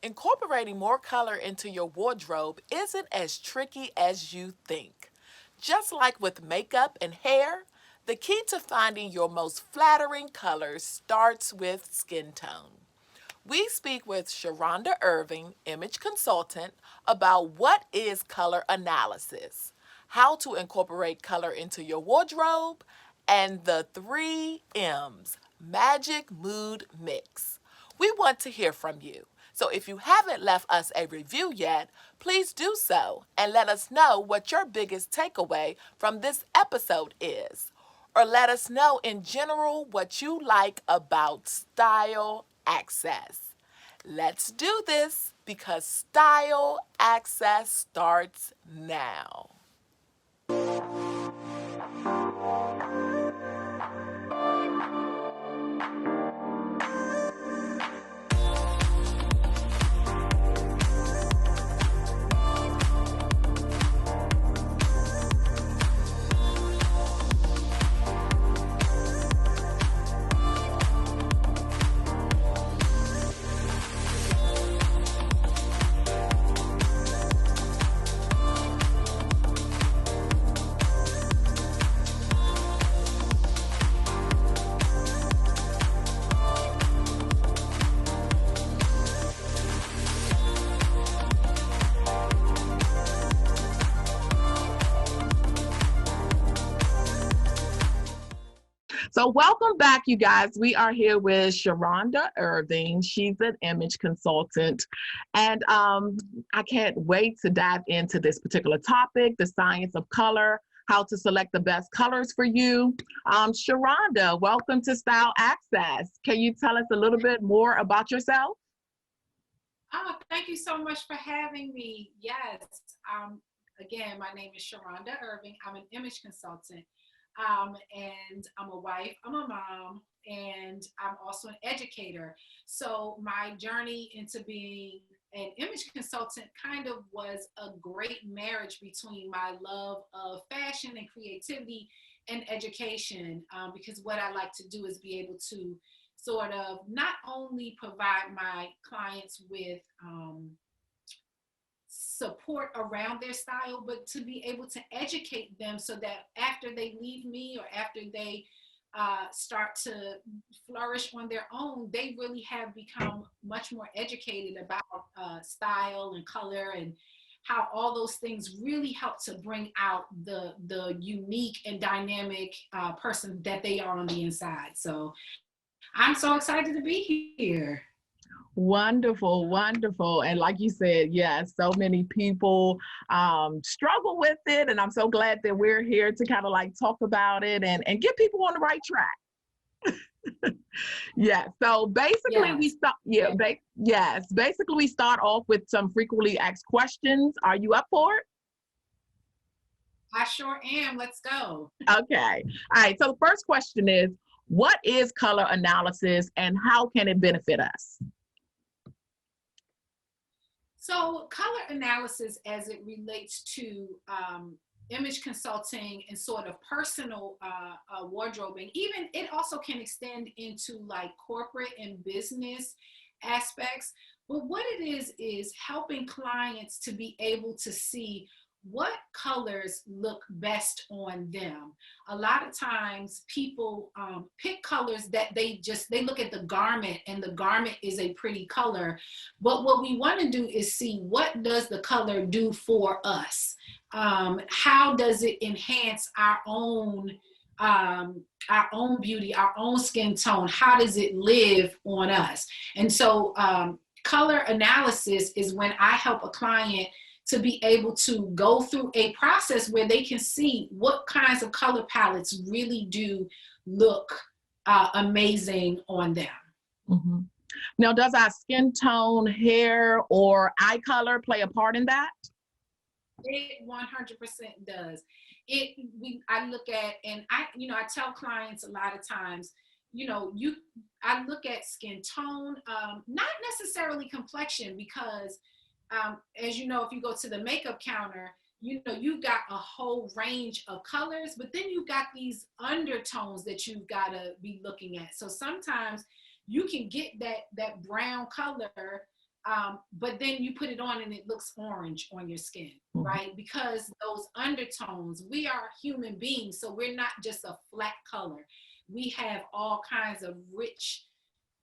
Incorporating more color into your wardrobe isn't as tricky as you think. Just like with makeup and hair, the key to finding your most flattering colors starts with skin tone. We speak with Sharonda Irving, image consultant, about what is color analysis, how to incorporate color into your wardrobe, and the three M's magic mood mix. We want to hear from you. So if you haven't left us a review yet, please do so and let us know what your biggest takeaway from this episode is. Or let us know in general what you like about style access. Let's do this because style access starts now. So welcome back, you guys. We are here with Sharonda Irving. She's an image consultant. And I can't wait to dive into this particular topic, the science of color, how to select the best colors for you. Sharonda, welcome to Style Access. Can you tell us a little bit more about yourself? Oh, thank you so much for having me. Yes. Again, my name is Sharonda Irving. I'm an image consultant. And I'm a wife, I'm a mom, and I'm also an educator. So my journey into being an image consultant kind of was a great marriage between my love of fashion and creativity and education, because what I like to do is be able to sort of not only provide my clients with support around their style, but to be able to educate them so that after they leave me or after they start to flourish on their own, they really have become much more educated about style and color and how all those things really help to bring out the unique and dynamic person that they are on the inside. So I'm so excited to be here. Wonderful, wonderful. And like you said, yes, so many people struggle with it. And I'm so glad that we're here to kind of like talk about it and get people on the right track. Yeah. So basically we Yes. start, yeah, yes, basically we start off with some frequently asked questions. Are you up for it? I sure am. Let's go. Okay. All right. So the first question is, what is color analysis and how can it benefit us? So, color analysis as it relates to image consulting and sort of personal wardrobing, even it also can extend into like corporate and business aspects. But what it is helping clients to be able to see what colors look best on them. A lot of times people pick colors that they look at the garment and the garment is a pretty color, but what we want to do is see what does the color do for us. How does it enhance our own beauty, our own skin tone? How does it live on us? And so color analysis is when I help a client to be able to go through a process where they can see what kinds of color palettes really do look amazing on them. Mhm. Now, does our skin tone, hair, or eye color play a part in that? It 100% does. I look at, and I tell clients a lot of times, I look at skin tone, not necessarily complexion, because as you know, if you go to the makeup counter, you've got a whole range of colors, but then you've got these undertones that you've got to be looking at. So sometimes you can get that brown color But then you put it on and it looks orange on your skin, Mhm. right? Because those undertones, we are human beings, so we're not just a flat color. We have all kinds of rich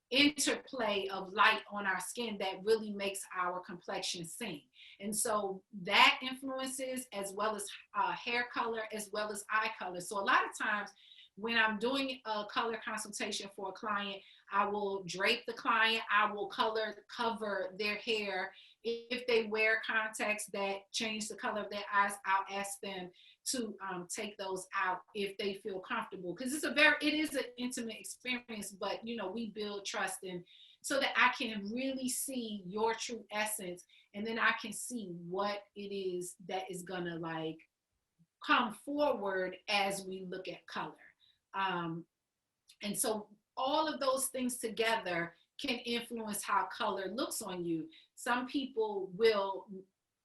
interplay of light on our skin that really makes our complexion sing. And so that influences, as well as hair color, as well as eye color. So a lot of times when I'm doing a color consultation for a client, I will drape the client, I will cover their hair. If they wear contacts that change the color of their eyes, I'll ask them to take those out if they feel comfortable, because it is an intimate experience, but we build trust, and so that I can really see your true essence, and then I can see what it is that is gonna like come forward as we look at color. And so all of those things together can influence how color looks on you. Some people will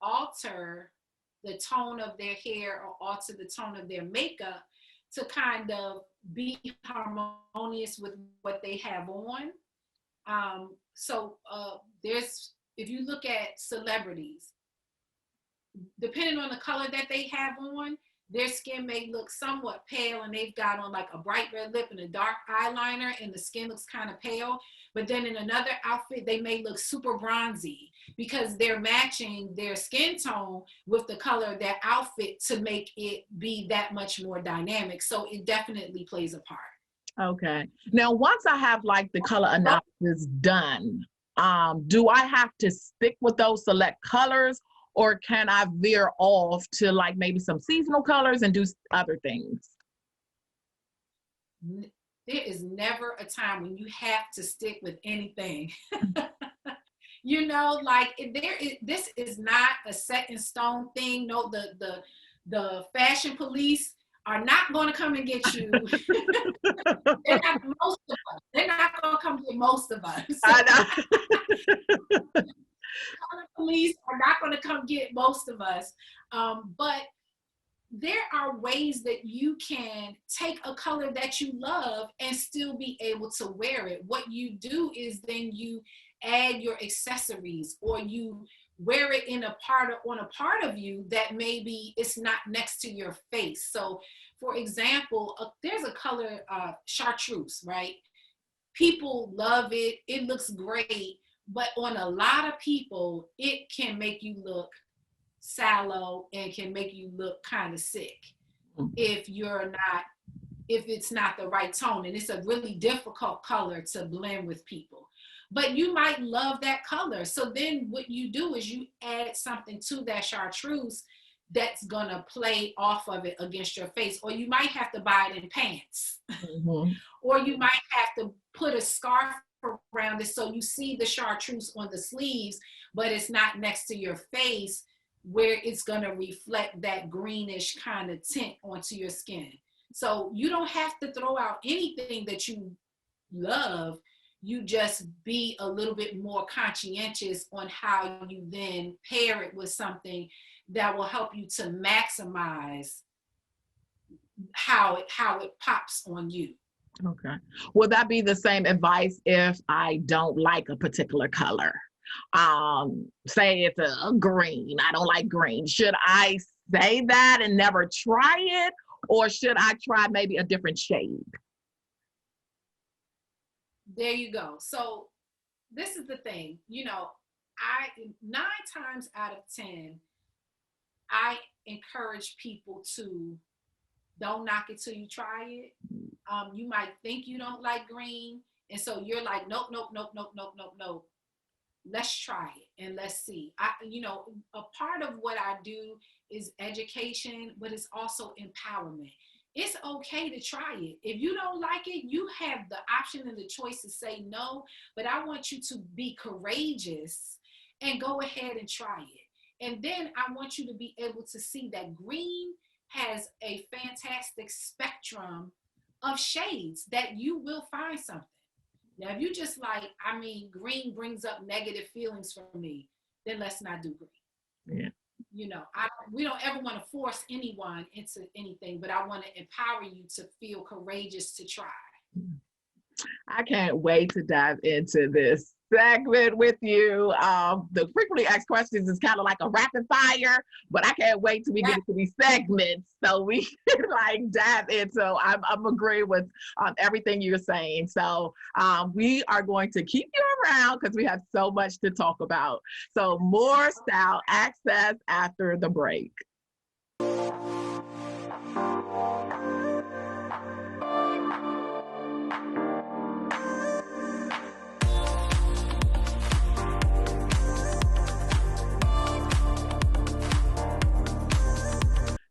alter the tone of their hair or alter the tone of their makeup to kind of be harmonious with what they have on. There's, if you look at celebrities, depending on the color that they have on, their skin may look somewhat pale and they've got on like a bright red lip and a dark eyeliner and the skin looks kind of pale. But then in another outfit, they may look super bronzy because they're matching their skin tone with the color of their outfit to make it be that much more dynamic. So it definitely plays a part. Okay. Now, once I have like the color analysis done, do I have to stick with those select colors, or can I veer off to like maybe some seasonal colors and do other things? There is never a time when you have to stick with anything. Like this is not a set in stone thing. No, the fashion police are not going to come and get you. They're not most of us. They're not going to come get most of us. I know. Color police are not going to come get most of us. But there are ways that you can take a color that you love and still be able to wear it. What you do is then you add your accessories, or you wear it on a part of you that maybe it's not next to your face. So for example, there's a color, chartreuse, right? People love it. It looks great. But on a lot of people, it can make you look sallow and can make you look kind of sick if it's not the right tone, and it's a really difficult color to blend with people. But you might love that color, so then what you do is you add something to that chartreuse that's gonna play off of it against your face, or you might have to buy it in pants. Mm-hmm. Or you might have to put a scarf around it so you see the chartreuse on the sleeves, but it's not next to your face, where it's going to reflect that greenish kind of tint onto your skin. So you don't have to throw out anything that you love. You just be a little bit more conscientious on how you then pair it with something that will help you to maximize how it pops on you. Okay. Will that be the same advice if I don't like a particular color? Say it's a green. I don't like green. Should I say that and never try it? Or should I try maybe a different shade? There you go. So this is the thing, I 9 times out of 10, I encourage people to don't knock it till you try it. You might think you don't like green, and so you're like, nope, nope, nope, nope, nope, nope, nope. Let's try it and let's see. A part of what I do is education, but it's also empowerment. It's okay to try it. If you don't like it, you have the option and the choice to say no, but I want you to be courageous and go ahead and try it. And then I want you to be able to see that green has a fantastic spectrum of shades, that you will find something. Now, if you just like, green brings up negative feelings for me, then let's not do green. Yeah. We don't ever want to force anyone into anything, but I want to empower you to feel courageous to try. I can't wait to dive into this segment with you. The frequently asked questions is kind of like a rapid fire, but I can't wait till we Yeah. get into these segments so we can like dive in. So I'm agreeing with everything you're saying. So we are going to keep you around because we have so much to talk about. So more style access after the break.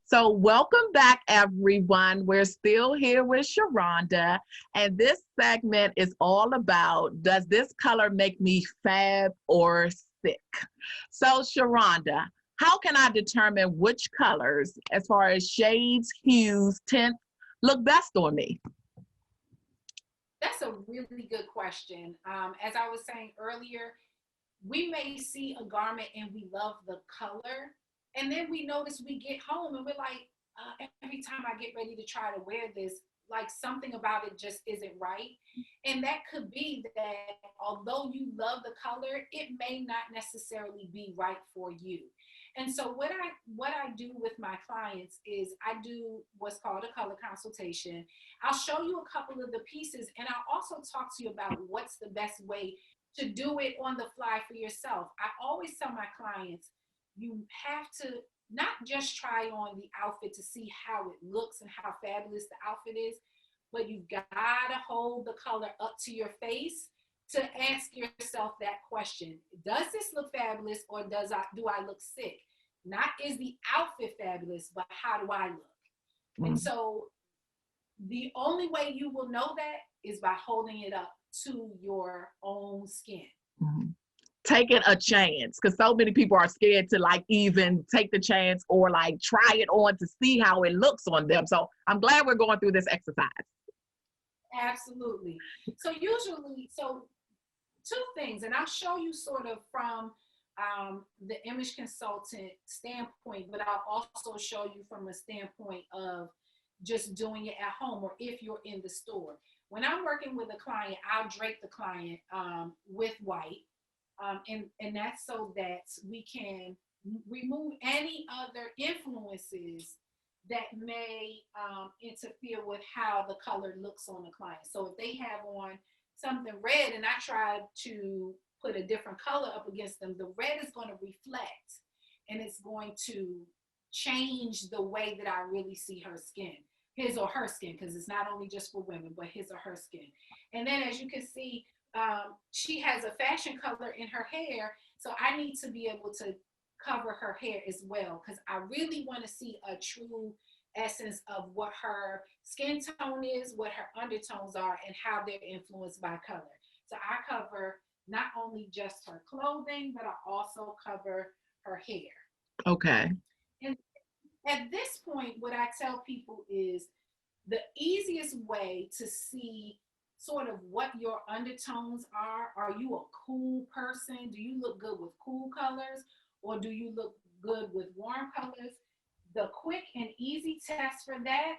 So welcome back, everyone. We're still here with Sharonda, and this segment is all about, does this color make me fab or sick? So Sharonda, how can I determine which colors, as far as shades, hues, tints, look best on me? That's a really good question. As I was saying earlier, we may see a garment and we love the color, and then we notice we get home and we're like, every time I get ready to try to wear this, like something about it just isn't right. And that could be that although you love the color, it may not necessarily be right for you. And so what I do with my clients is I do what's called a color consultation. I'll show you a couple of the pieces, and I'll also talk to you about what's the best way to do it on the fly for yourself. I always tell my clients, you have to not just try on the outfit to see how it looks and how fabulous the outfit is, but you've got to hold the color up to your face to ask yourself that question. Does this look fabulous, or do I look sick? Not is the outfit fabulous, but how do I look? And so the only way you will know that is by holding it up to your own skin. Taking a chance, because so many people are scared to like even take the chance or like try it on to see how it looks on them. So I'm glad we're going through this exercise. Absolutely. So two things, and I'll show you sort of from the image consultant standpoint, but I'll also show you from a standpoint of just doing it at home or if you're in the store. When I'm working with a client, I'll drape the client with white. And that's so that we can remove any other influences that may interfere with how the color looks on the client. So if they have on something red and I try to put a different color up against them, the red is going to reflect and it's going to change the way that I really see her skin, his or her skin, because it's not only just for women, but his or her skin. And then as you can see, she has a fashion color in her hair, so I need to be able to cover her hair as well, because I really want to see a true essence of what her skin tone is, what her undertones are, and how they're influenced by color. So I cover not only just her clothing, but I also cover her hair. Okay. And at this point, what I tell people is the easiest way to see sort of what your undertones are. Are you a cool person? Do you look good with cool colors, or do you look good with warm colors? The quick and easy test for that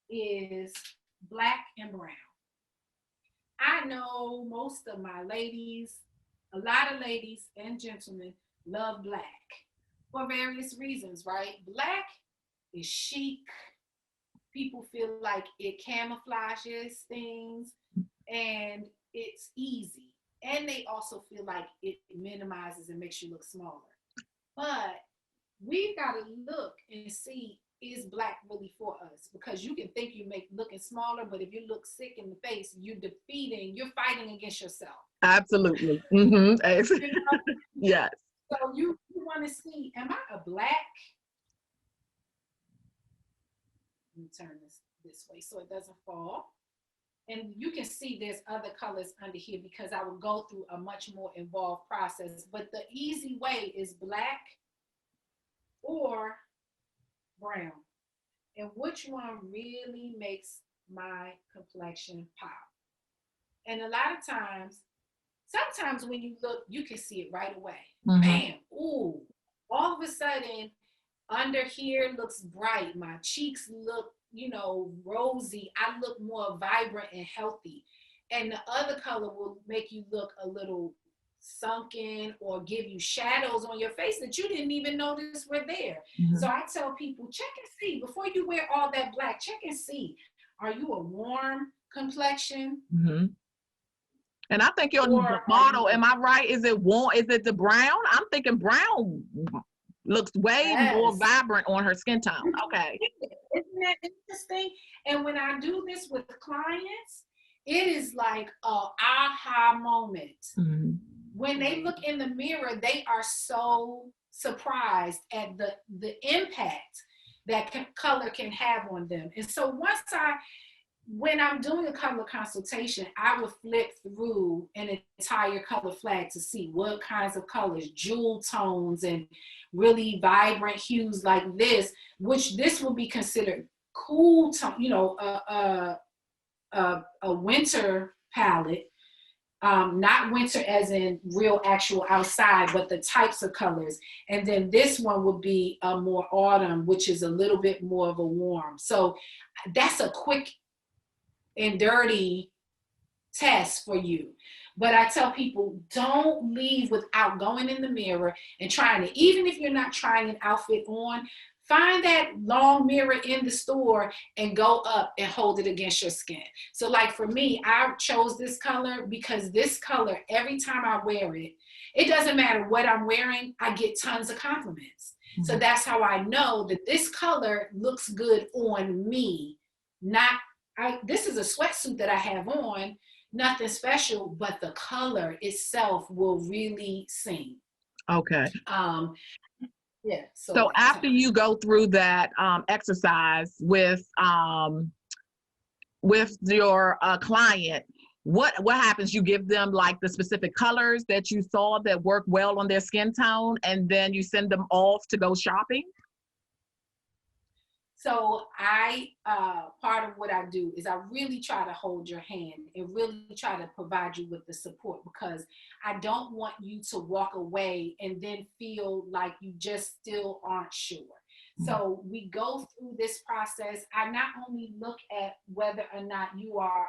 is black and brown. I know most of my ladies, a lot of ladies and gentlemen love black for various reasons, right? Black is chic. People feel like it camouflages things and it's easy. And they also feel like it minimizes and makes you look smaller. But we've got to look and see, is black really for us? Because you can think you make looking smaller, but if you look sick in the face, you're fighting against yourself. Absolutely. You know? Yes. So you want to see, am I a black? Let me turn this way so it doesn't fall. And you can see there's other colors under here because I will go through a much more involved process. But the easy way is black or brown. And which one really makes my complexion pop? And a lot of times, sometimes when you look, you can see it right away. Bam, ooh, all of a sudden, under here looks bright. My cheeks look, rosy. I look more vibrant and healthy. and the other color will make you look a little sunken or give you shadows on your face that you didn't even notice were there. So Mhm. I tell people, check and see before you wear all that black. Check and see, are you a warm complexion, Mhm. And I think your or are you model, am I right? Is it warm? Is it the brown? I'm thinking brown looks way more yes. vibrant on her skin tone. Okay. Isn't that interesting? And when I do this with clients, it is like a aha moment. Mhm. When they look in the mirror, they are so surprised at the impact that color can have on them. And so when I'm doing a color consultation, I would flip through an entire color flag to see what kinds of colors, jewel tones, and really vibrant hues like this, which this will be considered cool tone, a winter palette. Not winter as in real actual outside, but the types of colors. And then this one would be a more autumn, which is a little bit more of a warm. So that's a quick and dirty test for you. But I tell people, don't leave without going in the mirror and trying it. Even if you're not trying an outfit on, find that long mirror in the store and go up and hold it against your skin. So like for me, I chose this color because this color, every time I wear it, it doesn't matter what I'm wearing, I get tons of compliments. So Mhm. that's how I know that this color looks good on me. Not this is a sweatsuit that I have on, nothing special, but the color itself will really sing. Okay. Um, yeah, so So that's how after I you know. go through that exercise with your client, what happens? You give them like the specific colors that you saw that work well on their skin tone, and then you send them off to go shopping. So part of what I do is I really try to hold your hand and really try to provide you with the support, because I don't want you to walk away and then feel like you just still aren't sure. So we go through this process. I not only look at whether or not you are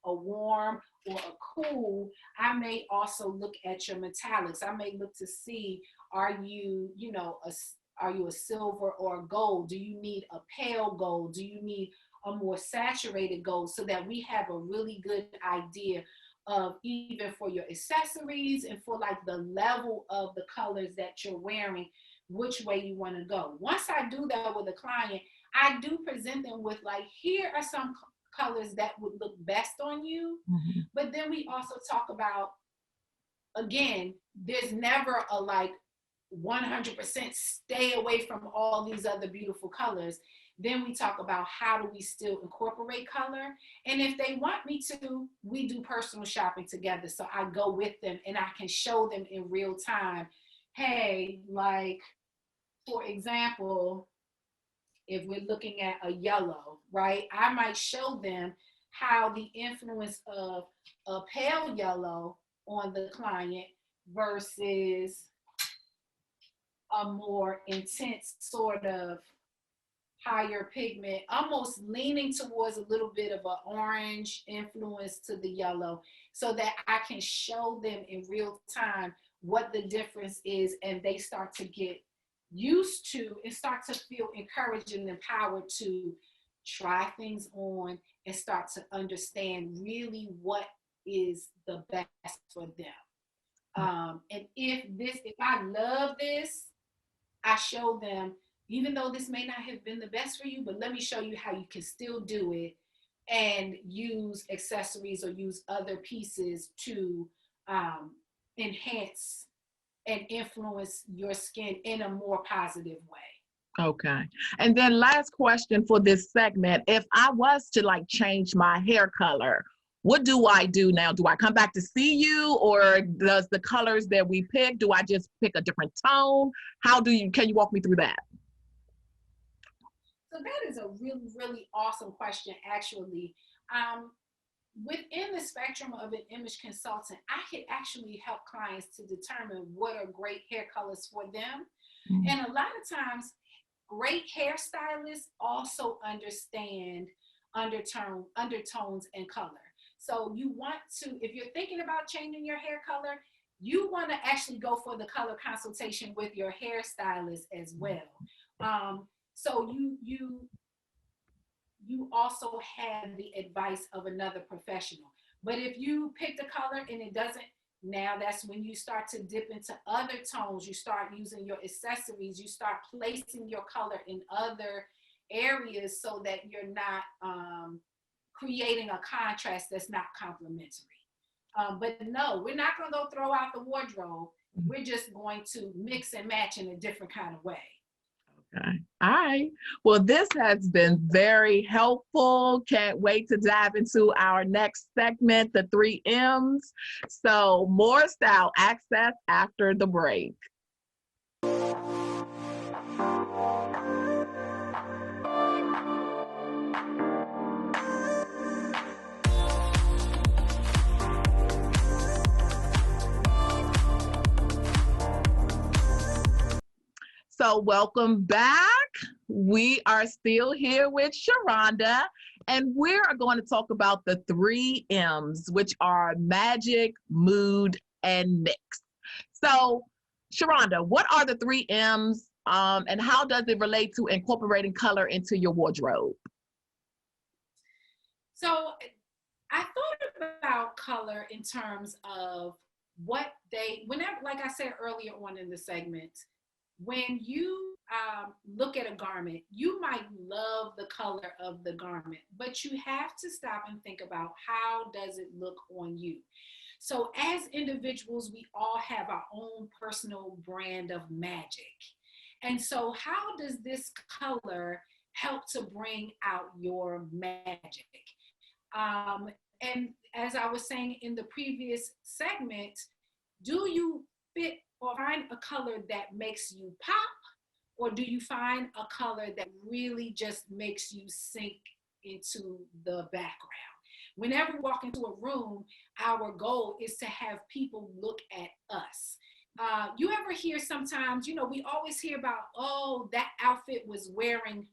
a warm or a cool, I may also look at your metallics. I may look to see, are you, are you a silver or a gold? Do you need a pale gold? Do you need a more saturated gold? So that we have a really good idea of, even for your accessories and for like the level of the colors that you're wearing, which way you want to go. Once I do that with a client, I do present them with like, here are some colors that would look best on you. Mhm. But then we also talk about, again, there's never a like 100% stay away from all these other beautiful colors. Then we talk about, how do we still incorporate color? And if they want me to, we do personal shopping together. So I go with them and I can show them in real time, hey, like, for example, if we're looking at a yellow, right? I might show them how the influence of a pale yellow on the client versus a more intense sort of higher pigment, almost leaning towards a little bit of an orange influence to the yellow, so that I can show them in real time what the difference is, and they start to get used to and start to feel encouraged and empowered to try things on and start to understand really what is the best for them. And if I love this, I show them, even though this may not have been the best for you, but let me show you how you can still do it and use accessories or use other pieces to um, enhance and influence your skin in a more positive way. Okay. And then last question for this segment. If I was to like change my hair color, what do I do now? Do I come back to see you, or does the colors that we pick, do I just pick a different tone? Can you walk me through that? So that is a really, really awesome question, actually. Um, Within the spectrum of an image consultant, I could actually help clients to determine what are great hair colors for them. Mm. And a lot of times, great hairstylists also understand undertones and color. So you want to, if you're thinking about changing your hair color, you want to actually go for the color consultation with your hairstylist as well. So you also have the advice of another professional. But if you pick the color and it doesn't, now that's when you start to dip into other tones. You start using your accessories. You start placing your color in other areas so that you're not creating a contrast that's not complementary. But no, we're not going to go throw out the wardrobe. We're just going to mix and match in a different kind of way. Okay. All right. Well, this has been very helpful. Can't wait to dive into our next segment, the 3 M's. So more style access after the break. So welcome back. We are still here with Sharonda, and we're going to talk about the 3 M's, which are magic, mood, and mix. So, Sharonda, what are the 3 M's, and how does it relate to incorporating color into your wardrobe? So I thought about color in terms of whenever, like I said earlier on in the segment, when you look at a garment, you might love the color of the garment, but you have to stop and think about how does it look on you. So as individuals, we all have our own personal brand of magic. And so how does this color help to bring out your magic? And as I was saying in the previous segment, do you fit or find a color that makes you pop, or do you find a color that really just makes you sink into the background? Whenever we walk into a room, our goal is to have people look at us. You ever hear sometimes, we always hear about, oh, that outfit was wearing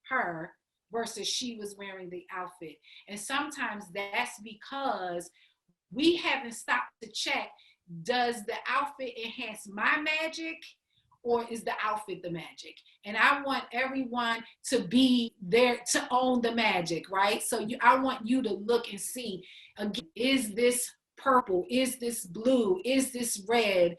her versus she was wearing the outfit. And sometimes that's because we haven't stopped to check, does the outfit enhance my magic, or is the outfit the magic? And I want everyone to be there to own the magic, right? So I want you to look and see, again, is this purple? Is this blue? Is this red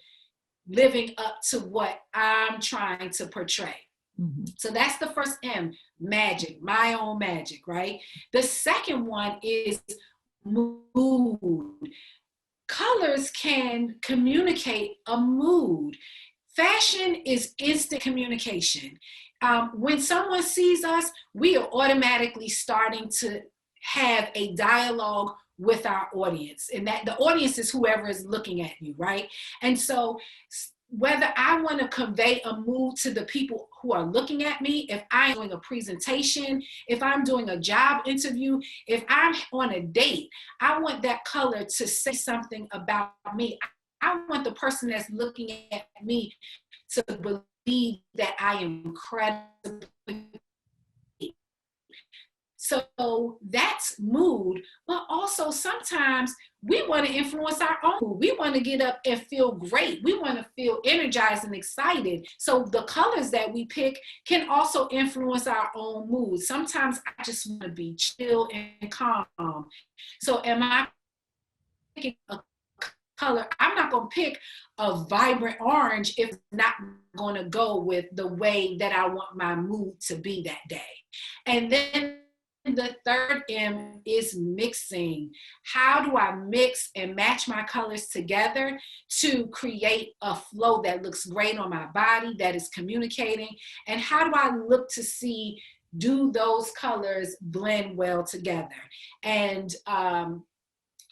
living up to what I'm trying to portray? Mm-hmm. So that's the first M, magic, my own magic, right? The second one is mood. Colors can communicate a mood. Fashion is instant communication. When someone sees us, we are automatically starting to have a dialogue with our audience. And that the audience is whoever is looking at you, right? And so whether I want to convey a mood to the people who are looking at me, if I'm doing a presentation, if I'm doing a job interview, if I'm on a date, I want that color to say something about me. I want the person that's looking at me to believe that I am incredible. So that's mood, but also sometimes we want to influence our own mood. We want to get up and feel great. We want to feel energized and excited. So the colors that we pick can also influence our own mood. Sometimes I just want to be chill and calm. So am I picking a color? I'm not going to pick a vibrant orange if it's not going to go with the way that I want my mood to be that day. And then the third M is mixing. How do I mix and match my colors together to create a flow that looks great on my body, that is communicating? And how do I look to see, do those colors blend well together? And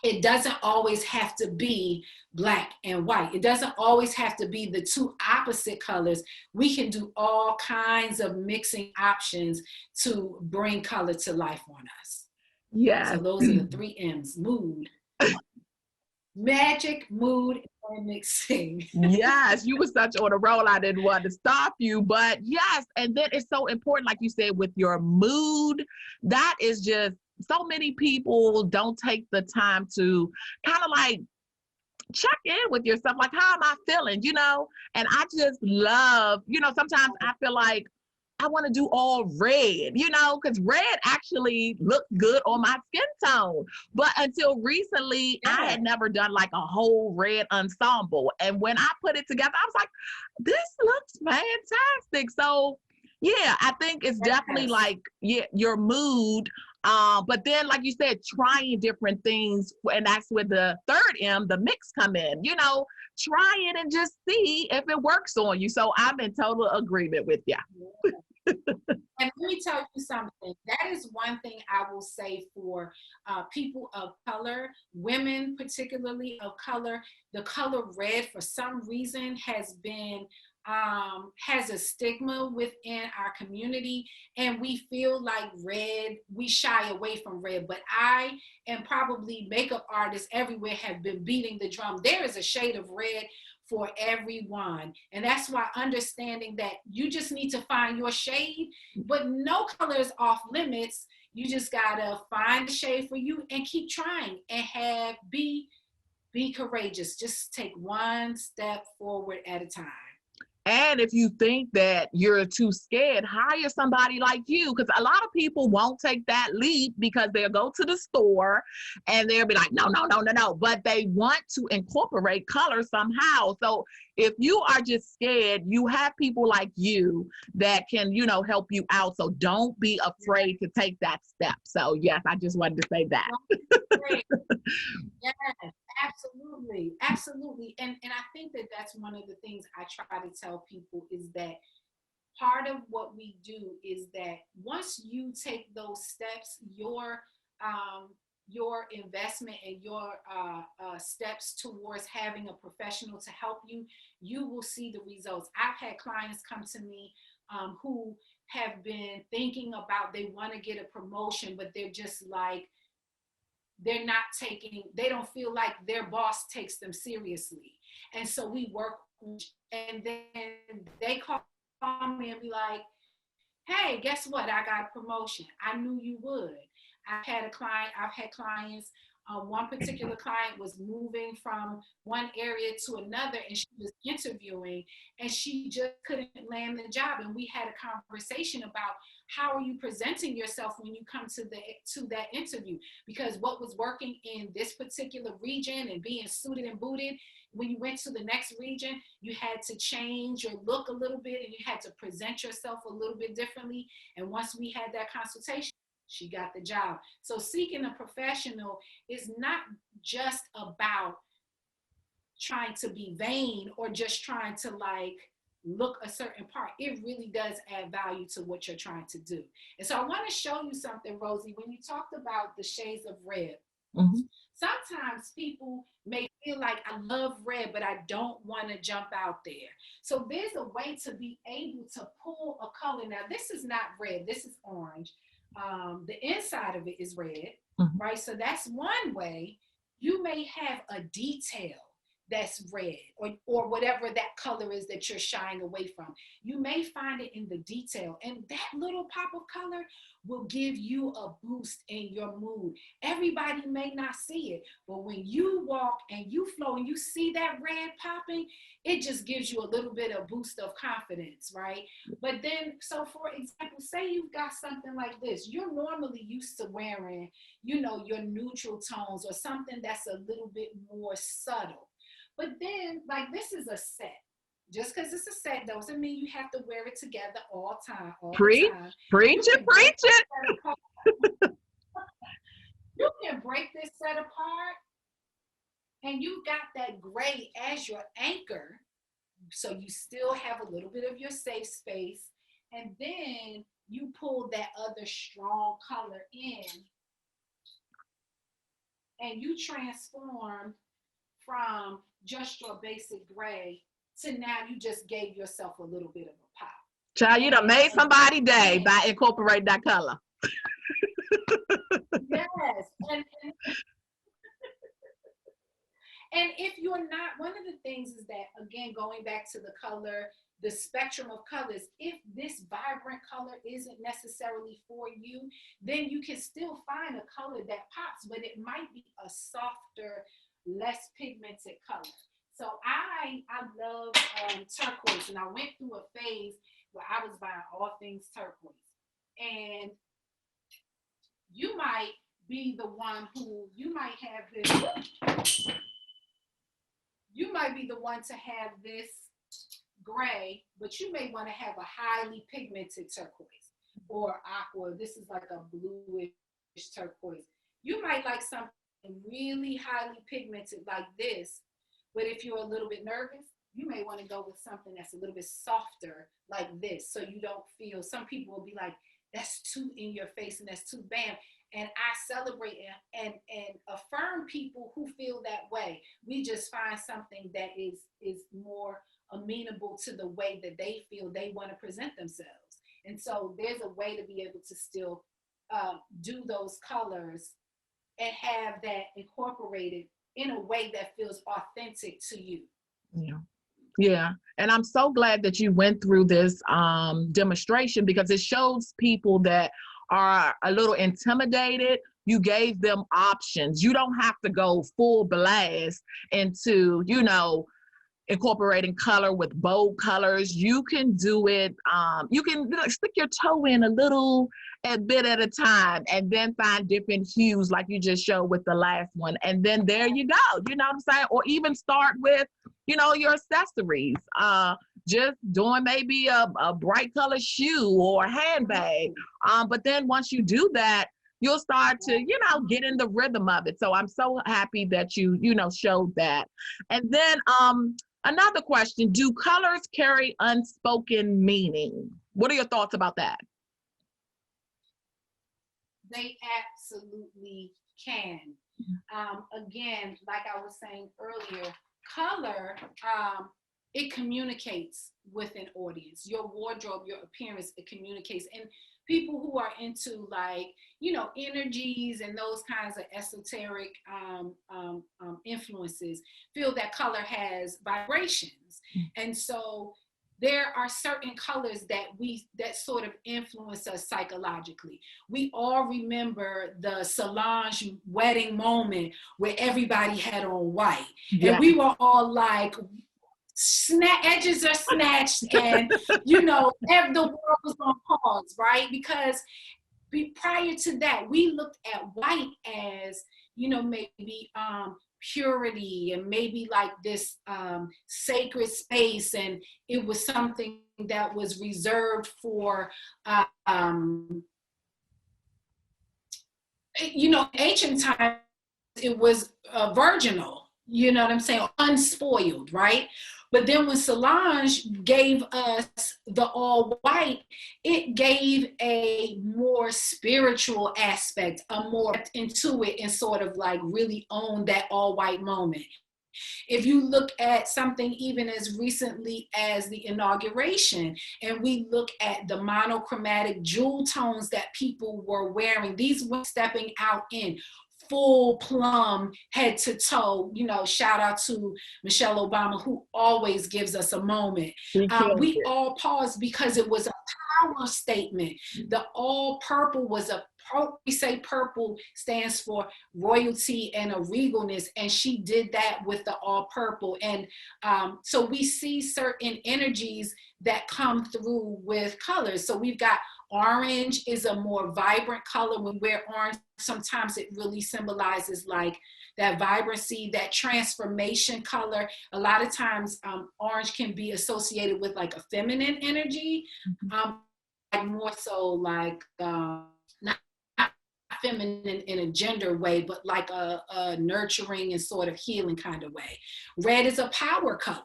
it doesn't always have to be black and white. It doesn't always have to be the two opposite colors. We can do all kinds of mixing options to bring color to life on us. Yeah. So those are the 3 M's: mood, magic, mood, and mixing. Yes, you were such on a roll. I didn't want to stop you, but yes. And then it's so important, like you said, with your mood, that is just so many people don't take the time to kind of like check in with yourself, like, how am I feeling, and I just love, sometimes I feel like I want to do all red, because red actually looks good on my skin tone. But until recently, I Yeah. had never done like a whole red ensemble. And when I put it together, I was like, this looks fantastic. So yeah, I think it's definitely Yes. like, yeah, your mood. But then, like you said, trying different things, and that's where the third M, the mix, come in. Try it and just see if it works on you. So I'm in total agreement with you. And let me tell you something. That is one thing I will say for people of color, women particularly of color. The color red, for some reason, has a stigma within our community, and we feel like red. We shy away from red. But I and probably makeup artists everywhere have been beating the drum. There is a shade of red for everyone. And that's why understanding that you just need to find your shade, but no color is off limits. You just gotta find the shade for you and keep trying and be courageous. Just take one step forward at a time. And if you think that you're too scared, hire somebody like you. Because a lot of people won't take that leap because they'll go to the store and they'll be like, no, no, no, no, no. But they want to incorporate color somehow. So if you are just scared, you have people like you that can, help you out. So don't be afraid to take that step. So yes, I just wanted to say that. Yes, absolutely, absolutely. And I think that that's one of the things I try to tell people is that part of what we do is that once you take those steps, your investment and your steps towards having a professional to help you, you will see the results. I've had clients come to me who have been thinking about they want to get a promotion, but they're just like they don't feel like their boss takes them seriously. And so we work, and then they call me and be like, hey, guess what? I got a promotion. I knew you would. I've had clients. One particular client was moving from one area to another, and she was interviewing, and she just couldn't land the job. And we had a conversation about how are you presenting yourself when you come to that interview, because what was working in this particular region and being suited and booted, when you went to the next region, you had to change your look a little bit and you had to present yourself a little bit differently. And once we had that consultation, she got the job. So seeking a professional is not just about trying to be vain or just trying to like look a certain part. It really does add value to what you're trying to do. And so I want to show you something, Rosie. When you talked about the shades of red, Mhm. sometimes people may feel like I love red, but I don't want to jump out there. So there's a way to be able to pull a color. Now, this is not red, this is orange. The inside of it is red, Mhm. right? So that's one way. You may have a detail that's red, or whatever that color is that you're shying away from. You may find it in the detail, and that little pop of color will give you a boost in your mood. Everybody may not see it, but when you walk and you flow and you see that red popping, it just gives you a little bit of boost of confidence, right? But then, so for example, say you've got something like this. You're normally used to wearing, your neutral tones or something that's a little bit more subtle. But then, like, this is a set. Just because it's a set doesn't mean you have to wear it together all the Preach, time. preach You it, can break preach this it. set apart. You can break this set apart, and you got that gray as your anchor, so you still have a little bit of your safe space, and then you pull that other strong color in, and you transform from just your basic gray to now you just gave yourself a little bit of a pop. Child, you done And made somebody day again, by incorporating that color. yes, and if you're not, one of the things is that, again, going back to the color the spectrum of colors. If this vibrant color isn't necessarily for you, then you can still find a color that pops, but it might be a softer, less pigmented color. So I love turquoise, and I went through a phase where I was buying all things turquoise. And you might be the one who you might have this. You might be the one to have this gray, but you may want to have a highly pigmented turquoise or aqua. This is like a bluish turquoise. You might like something really highly pigmented like this, but if you're a little bit nervous, you may want to go with something that's a little bit softer like this, so you don't feel, some people will be like, that's too in your face and that's too bam. And I celebrate and affirm people who feel that way. We just find something that is more amenable to the way that they feel they want to present themselves. And so there's a way to be able to still do those colors and have that incorporated in a way that feels authentic to you. Yeah. Yeah. And I'm so glad that you went through this demonstration, because it shows people that are a little intimidated. You gave them options. You don't have to go full blast into, incorporating color with bold colors. You can do it. You can stick your toe in a bit at a time, and then find different hues like you just showed with the last one. And then there you go. You know what I'm saying? Or even start with, your accessories. Just doing maybe a bright color shoe or a handbag. But then once you do that, you'll start to, get in the rhythm of it. So I'm so happy that you showed that. And then another question, do colors carry unspoken meaning? What are your thoughts about that? They absolutely can. Again, like I was saying earlier, color, it communicates with an audience. Your wardrobe, your appearance, it communicates. And people who are into energies and those kinds of esoteric influences feel that color has vibrations. And so there are certain colors that sort of influence us psychologically. We all remember the Solange wedding moment where everybody had on white. Yeah. And we were all like, edges are snatched, and the world was on pause, right? Because prior to that, we looked at white as maybe purity and maybe like this sacred space, and it was something that was reserved for ancient times. It was virginal, you know what I'm saying, unspoiled, right? But then when Solange gave us the all white, it gave a more spiritual aspect, a more into it, and sort of like really own that all white moment. If you look at something even as recently as the inauguration, and we look at the monochromatic jewel tones that people were wearing, these were stepping out in full plum, head to toe. Shout out to Michelle Obama, who always gives us a moment. We all paused because it was a power statement. The all purple was we say purple stands for royalty and a regalness, and she did that with the all purple. And so we see certain energies that come through with colors. So we've got orange is a more vibrant color. When we're orange, sometimes it really symbolizes like that vibrancy, that transformation color. A lot of times orange can be associated with like a feminine energy, more so like not feminine in a gender way, but like a nurturing and sort of healing kind of way. Red is a power color.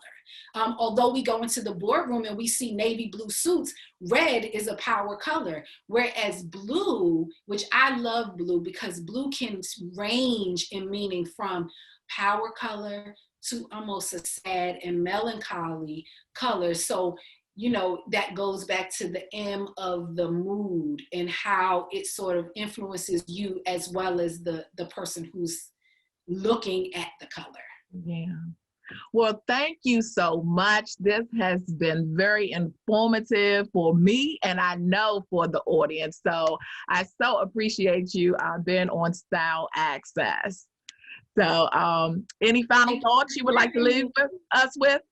Although we go into the boardroom and we see navy blue suits, red is a power color. Whereas blue, which I love blue because blue can range in meaning from power color to almost a sad and melancholy color. So, that goes back to the M of the mood and how it sort of influences you as well as the person who's looking at the color. Yeah. Well, thank you so much. This has been very informative for me and I know for the audience. So I so appreciate you being on Style Access. So, any final Thank you thoughts you for would like to having leave me. with us with?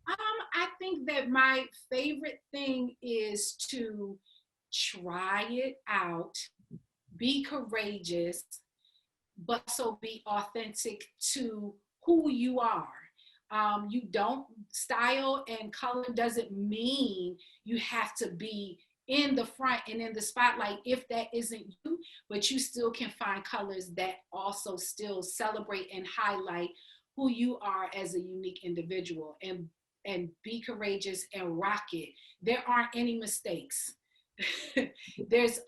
I think that my favorite thing is to try it out, be courageous, but so be authentic to who you are. You don't style and color doesn't mean you have to be in the front and in the spotlight if that isn't you, but you still can find colors that also still celebrate and highlight who you are as a unique individual, and be courageous and rock it. There aren't any mistakes. There's,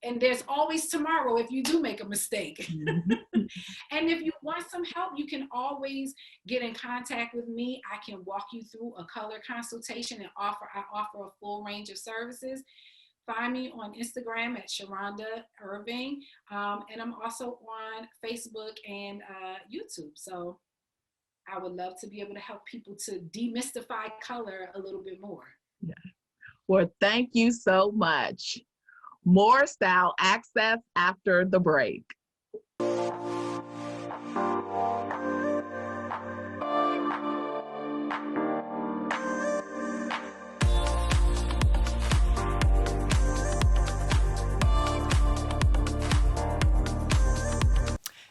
and there's always tomorrow if you do make a mistake. Mhm. And if you want some help, you can always get in contact with me. I can walk you through a color consultation and I offer a full range of services. Find me on Instagram at Sharonda Irving. And I'm also on Facebook and YouTube. So I would love to be able to help people to demystify color a little bit more. Yeah. Well, thank you so much. More Style Access after the break.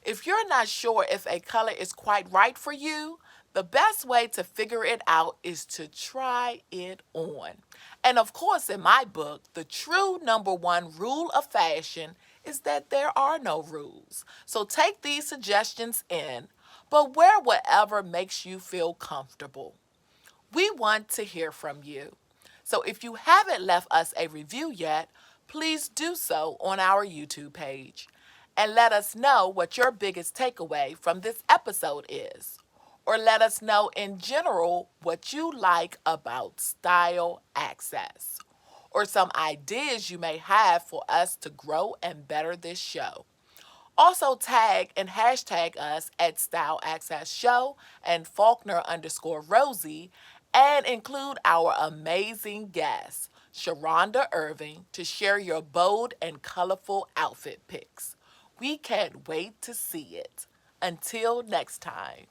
If you're not sure if a color is quite right for you, the best way to figure it out is to try it on. And of course, in my book, the true number one rule of fashion is that there are no rules. So take these suggestions in, but wear whatever makes you feel comfortable. We want to hear from you. So if you haven't left us a review yet, please do so on our YouTube page. And let us know what your biggest takeaway from this episode is. Or let us know in general what you like about Style Access. Or some ideas you may have for us to grow and better this show. Also tag and hashtag us at Style Access Show and Faulkner_Rosie and include our amazing guest, Sharonda Irving, to share your bold and colorful outfit pics. We can't wait to see it. Until next time.